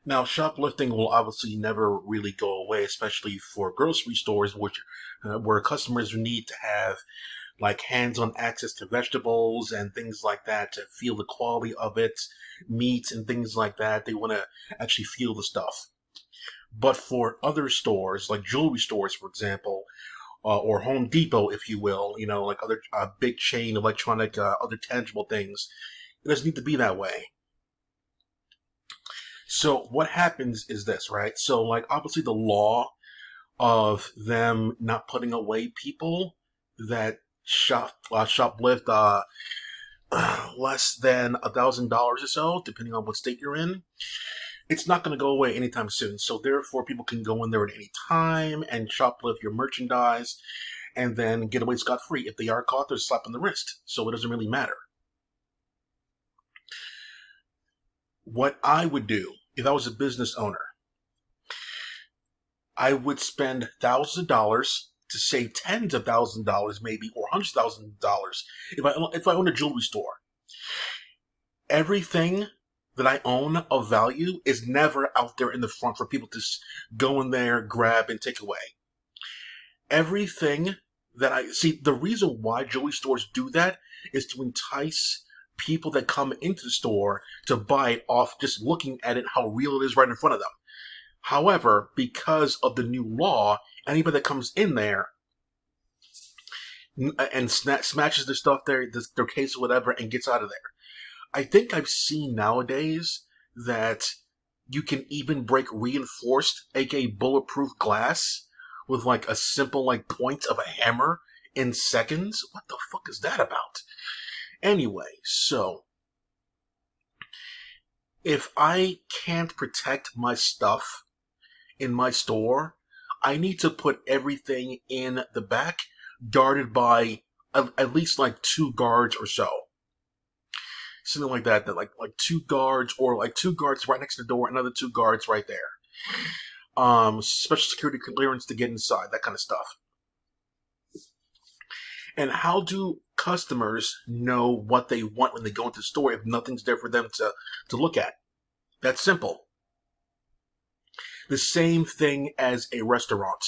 Now, shoplifting will obviously never really go away, especially for grocery stores, which where customers need to have like hands-on access to vegetables and things like that to feel the quality of it, meats and things like that. They want to actually feel the stuff. But for other stores, like jewelry stores, for example, or Home Depot, if you will, like other big chain electronic, other tangible things, it doesn't need to be that way. So what happens is this, right? So like obviously the law of them not putting away people that shoplift less than $1,000 or so, depending on what state you're in. It's not going to go away anytime soon. So therefore, people can go in there at any time and shoplift your merchandise, and then get away scot free. If they are caught, they're slapped on the wrist. So it doesn't really matter. What I would do if I was a business owner, I would spend thousands of dollars to save tens of thousands of dollars, maybe, or hundreds of thousands of dollars. If I own a jewelry store, everything that I own of value is never out there in the front for people to go in there, grab, and take away. Everything that I see, the reason why jewelry stores do that is to entice people that come into the store to buy it off just looking at it, how real it is right in front of them. However, because of the new law, anybody that comes in there and smashes their stuff there, their case or whatever, and gets out of there. I think I've seen nowadays that you can even break reinforced, aka bulletproof glass, with like a simple like point of a hammer in seconds. What the fuck is that about? Anyway, so if I can't protect my stuff in my store, I need to put everything in the back, guarded by at least like two guards or so. Something like that, like two guards, or like two guards right next to the door, another two guards right there. Special security clearance to get inside, that kind of stuff. And how do customers know what they want when they go into the store if nothing's there for them to look at? That's simple. The same thing as a restaurant.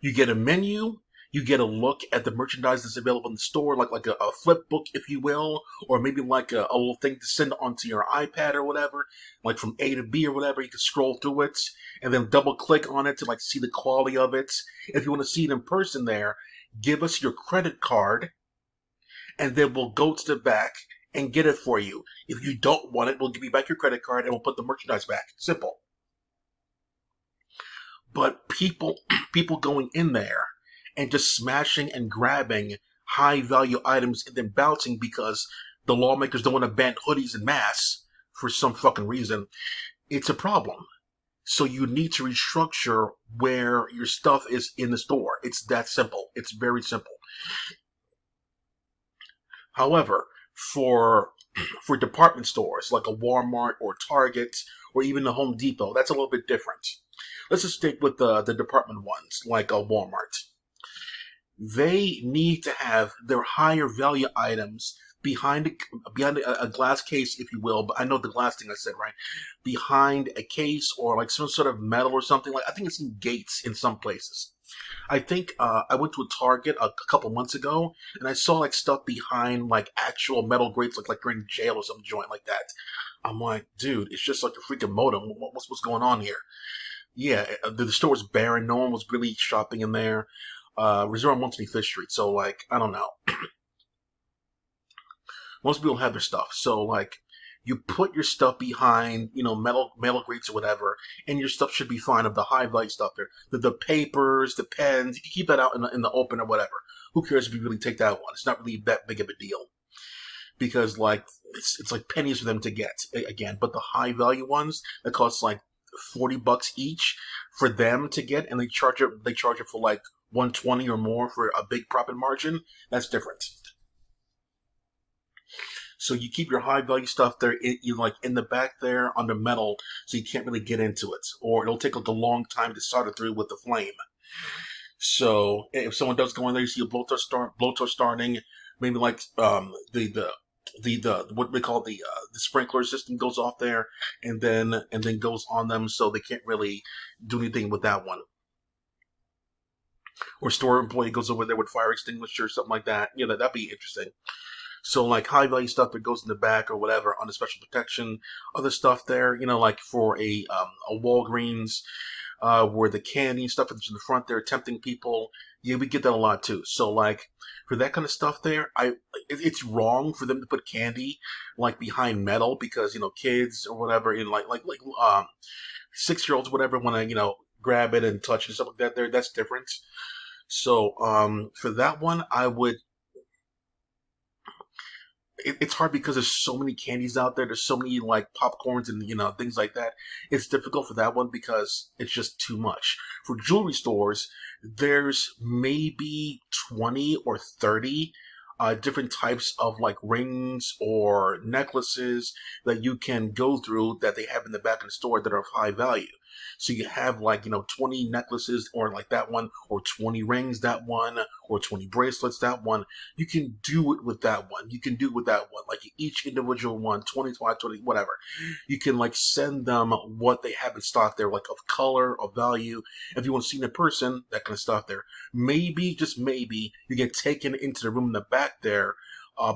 You get a menu, you get a look at the merchandise that's available in the store, like a flip book, if you will, or maybe like a little thing to send onto your iPad or whatever, like from A to B or whatever. You can scroll through it and then double click on it to like see the quality of it. If you want to see it in person there, give us your credit card and then we'll go to the back and get it for you. If you don't want it, we'll give you back your credit card and we'll put the merchandise back. Simple. But people going in there and just smashing and grabbing high value items and then bouncing because the lawmakers don't want to ban hoodies in mass for some fucking reason, it's a problem. So you need to restructure where your stuff is in the store. It's that simple. It's very simple. However, for department stores like a Walmart or Target or even a Home Depot, that's a little bit different. Let's just stick with the department ones like a Walmart. They need to have their higher value items behind a glass case, if you will. But I know the glass thing I said right, behind a case or like some sort of metal or something. Like I think it's in gates in some places. I think I went to a Target a couple months ago, and I saw like stuff behind like actual metal grates, like you're in jail or some joint like that. I'm like, dude, it's just like a freaking modem. What's going on here? Yeah, the store was barren. No one was really shopping in there. Reserve on 125th Street. So like, I don't know. Most people have their stuff. So like, you put your stuff behind, metal grates or whatever, and your stuff should be fine of the high value stuff there. The papers, the pens, you can keep that out in the open or whatever. Who cares if you really take that one? It's not really that big of a deal. Because like, it's like pennies for them to get again. But the high value ones that cost like $40 each for them to get, and they charge it for like 120 or more for a big profit margin. That's different. So you keep your high value stuff there, like in the back there under metal, so you can't really get into it, or it'll take like a long time to solder through with the flame. So if someone does go in there, you see a blowtorch starting, maybe like the the what we call the sprinkler system goes off there, and then goes on them, so they can't really do anything with that one. Or store employee goes over there with fire extinguisher or something like that. That'd be interesting. So like high value stuff that goes in the back or whatever on the special protection, other stuff there, like for a Walgreens, where the candy stuff is in the front there tempting people. Yeah, we get that a lot too. So like for that kind of stuff there, it's wrong for them to put candy like behind metal, because kids or whatever, like 6-year-olds whatever want to grab it and touch it and stuff like that. There, that's different. So for that one, I would. It's hard because there's so many candies out there. There's so many like popcorns and things like that. It's difficult for that one because it's just too much. For jewelry stores, there's maybe 20 or 30 different types of like rings or necklaces that you can go through that they have in the back of the store that are of high value. So you have like 20 necklaces or like that one, or 20 rings that one, or 20 bracelets that one. You can do it with that one. You can do it with that one. Like each individual one, 20, 20, whatever. You can like send them what they have in stock there, like of color, of value. If you want to see in person, that kind of stuff there. Maybe, just maybe, you get taken into the room in the back there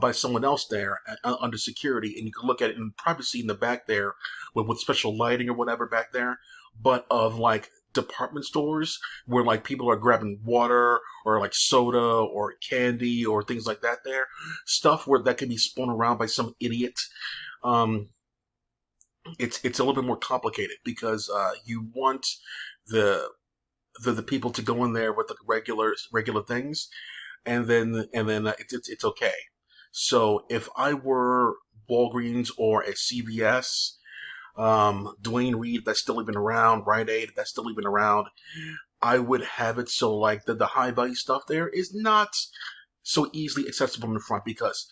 by someone else there under security, and you can look at it in privacy in the back there with special lighting or whatever back there. But of like department stores where like people are grabbing water or like soda or candy or things like that there, stuff where that can be spun around by some idiot. It's a little bit more complicated because you want the people to go in there with the regular things, and then it's okay. So if I were Walgreens or a CVS, Dwayne Reed, that's still even around, Rite Aid, that's still even around, I would have it so like the high value stuff there is not so easily accessible in the front, because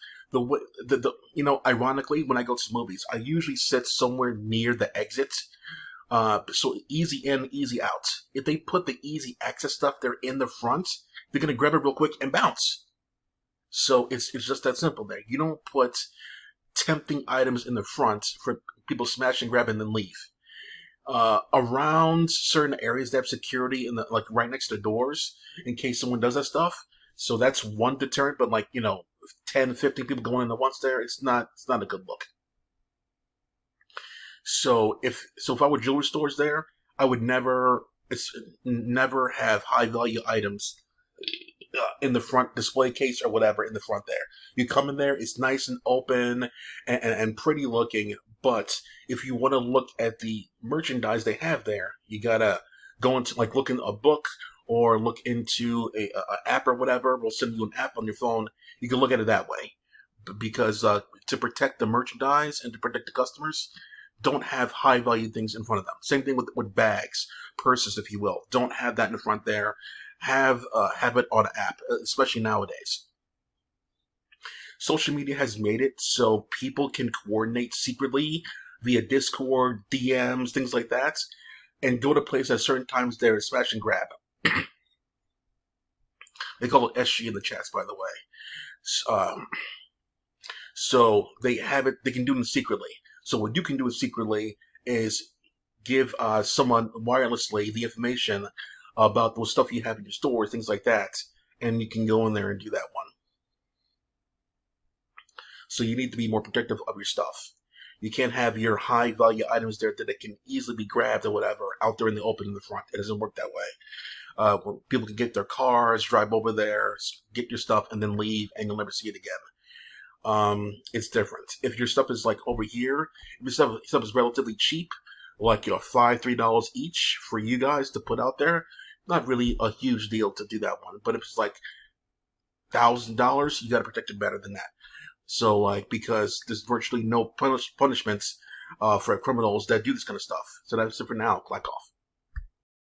ironically, when I go to movies, I usually sit somewhere near the exit, so easy in, easy out. If they put the easy access stuff there in the front, they're gonna grab it real quick and bounce. So it's just that simple there. You don't put tempting items in the front for people smash and grab and then leave. Around certain areas, they have security in the like right next to doors in case someone does that stuff. So that's one deterrent. But like 10, 15 people going in at once there, it's not a good look. So if I were jewelry stores there, I would never have high value items in the front display case or whatever in the front there. You come in there, it's nice and open and pretty looking, but if you want to look at the merchandise they have there, you gotta go into like look in a book or look into a app or whatever. We'll send you an app on your phone. You can look at it that way, because to protect the merchandise and to protect the customers, don't have high value things in front of them. Same thing with bags, purses, if you will. Don't have that in the front there. Have it on an app, especially nowadays. Social media has made it so people can coordinate secretly via Discord, DMs, things like that, and go to places at certain times there to smash and grab. They call it SG in the chats, by the way. So they have it. They can do it secretly. So what you can do secretly is give someone wirelessly the information about the stuff you have in your store, things like that, and you can go in there and do that one. So you need to be more protective of your stuff. You can't have your high value items there that can easily be grabbed or whatever out there in the open in the front. It doesn't work that way. When people can get their cars, drive over there, get your stuff, and then leave, and you'll never see it again. It's different. If your stuff is like over here, if your stuff is relatively cheap, like $5, $3 each for you guys to put out there, not really a huge deal to do that one. But if it's like $1,000, you got to protect it better than that. So like, because there's virtually no punishments for criminals that do this kind of stuff. So that's it for now. Clack off.